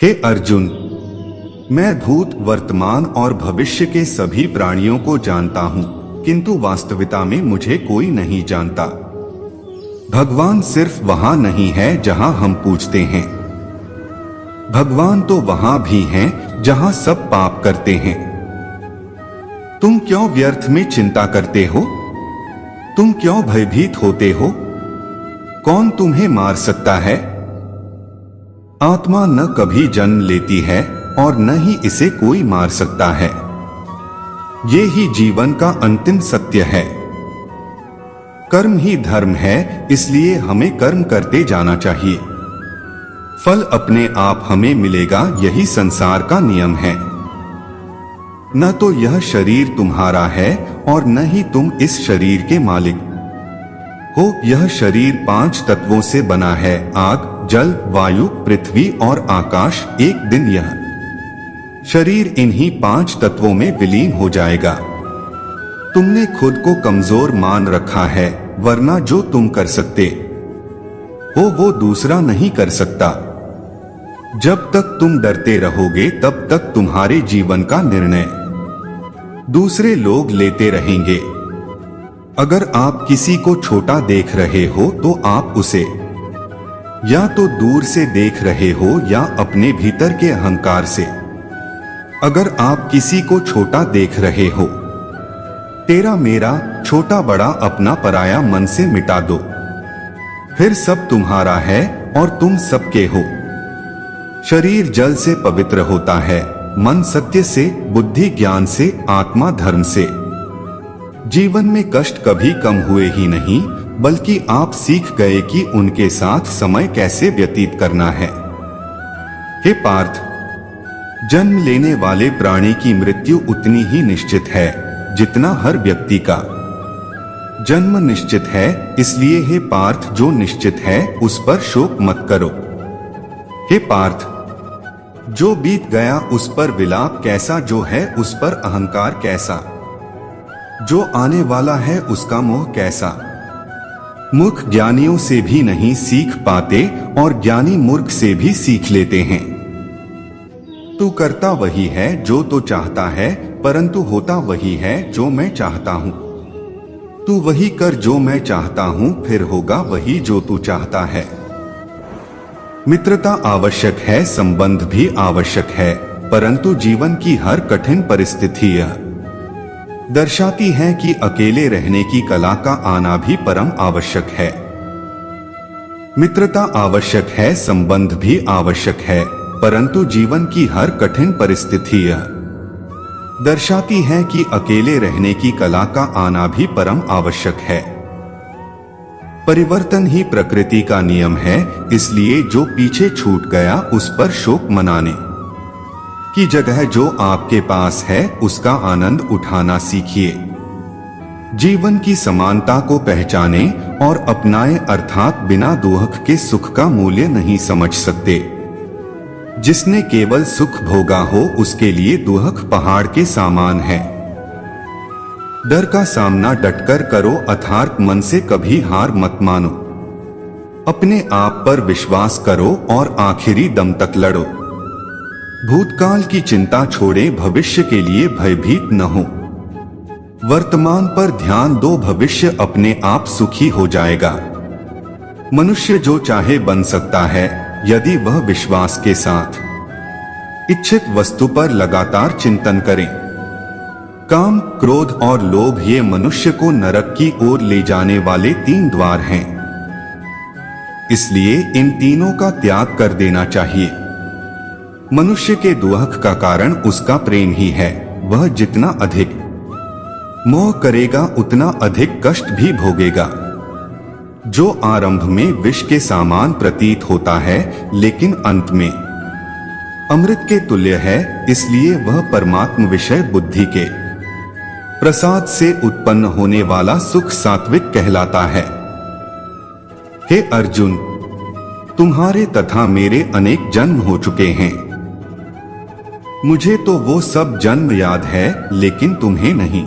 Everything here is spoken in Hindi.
हे अर्जुन, मैं भूत, वर्तमान और भविष्य के सभी प्राणियों को जानता हूं, किंतु वास्तविकता में मुझे कोई नहीं जानता। भगवान सिर्फ वहां नहीं है जहां हम पूछते हैं। भगवान तो वहां भी हैं जहां सब पाप करते हैं। तुम क्यों व्यर्थ में चिंता करते हो? तुम क्यों भयभीत होते हो? कौन तुम्हें मार सकता है? आत्मा न कभी जन्म लेती है और न ही इसे कोई मार सकता है। ये ही जीवन का अंतिम सत्य है। कर्म ही धर्म है, इसलिए हमें कर्म करते जाना चाहिए। फल अपने आप हमें मिलेगा, यही संसार का नियम है। न तो यह शरीर तुम्हारा है और न ही तुम इस शरीर के मालिक हो। यह शरीर 5 तत्वों से बना है, आग, जल, वायु, पृथ्वी और आकाश। एक दिन यह शरीर इन्हीं 5 तत्वों में विलीन हो जाएगा। तुमने खुद को कमजोर मान रखा है, वरना जो तुम कर सकते हो वो दूसरा नहीं कर सकता। जब तक तुम डरते रहोगे तब तक तुम्हारे जीवन का निर्णय दूसरे लोग लेते रहेंगे। अगर आप किसी को छोटा देख रहे हो तो आप उसे या तो दूर से देख रहे हो या अपने भीतर के अहंकार से। अगर आप किसी को छोटा देख रहे हो, तेरा मेरा, छोटा बड़ा अपना पराया मन से मिटा दो, फिर सब तुम्हारा है और तुम सबके हो। शरीर जल से पवित्र होता है, मन सत्य से, बुद्धि ज्ञान से, आत्मा धर्म से। जीवन में कष्ट कभी कम हुए ही नहीं, बल्कि आप सीख गए कि उनके साथ समय कैसे व्यतीत करना है। हे पार्थ, जन्म लेने वाले प्राणी की मृत्यु उतनी ही निश्चित है जितना हर व्यक्ति का जन्म निश्चित है। इसलिए हे पार्थ, जो निश्चित है उस पर शोक मत करो। हे पार्थ, जो बीत गया उस पर विलाप कैसा, जो है उस पर अहंकार कैसा, जो आने वाला है उसका मोह कैसा। मूर्ख ज्ञानियों से भी नहीं सीख पाते और ज्ञानी मूर्ख से भी सीख लेते हैं। तू करता वही है जो तू चाहता है, परंतु होता वही है जो मैं चाहता हूं। तू वही कर जो मैं चाहता हूं, फिर होगा वही जो तू चाहता है। मित्रता आवश्यक है, संबंध भी आवश्यक है, परंतु जीवन की हर कठिन परिस्थिति यह दर्शाती है कि अकेले रहने की कला का आना भी परम आवश्यक है। मित्रता आवश्यक है, संबंध भी आवश्यक है, परंतु जीवन की हर कठिन परिस्थिति यह दर्शाती है कि अकेले रहने की कला का आना भी परम आवश्यक है। परिवर्तन ही प्रकृति का नियम है, इसलिए जो पीछे छूट गया उस पर शोक मनाने की जगह जो आपके पास है उसका आनंद उठाना सीखिए। जीवन की समानता को पहचाने और अपनाएं, अर्थात बिना दुख के सुख का मूल्य नहीं समझ सकते। जिसने केवल सुख भोगा हो उसके लिए दुख पहाड़ के समान है। डर का सामना डटकर करो, अथार्त मन से कभी हार मत मानो। अपने आप पर विश्वास करो और आखिरी दम तक लड़ो। भूतकाल की चिंता छोड़े, भविष्य के लिए भयभीत न हो। वर्तमान पर ध्यान दो, भविष्य अपने आप सुखी हो जाएगा। मनुष्य जो चाहे बन सकता है यदि वह विश्वास के साथ इच्छित वस्तु पर लगातार चिंतन करें। काम, क्रोध और लोभ ये मनुष्य को नरक की ओर ले जाने वाले 3 द्वार हैं। इसलिए इन तीनों का त्याग कर देना चाहिए। मनुष्य के दुख का कारण उसका प्रेम ही है। वह जितना अधिक मोह करेगा उतना अधिक कष्ट भी भोगेगा। जो आरंभ में विष के समान प्रतीत होता है लेकिन अंत में अमृत के तुल्य है, इसलिए वह परमात्म विषय बुद्धि के प्रसाद से उत्पन्न होने वाला सुख सात्विक कहलाता है। हे अर्जुन, तुम्हारे तथा मेरे अनेक जन्म हो चुके हैं। मुझे तो वो सब जन्म याद है, लेकिन तुम्हें नहीं।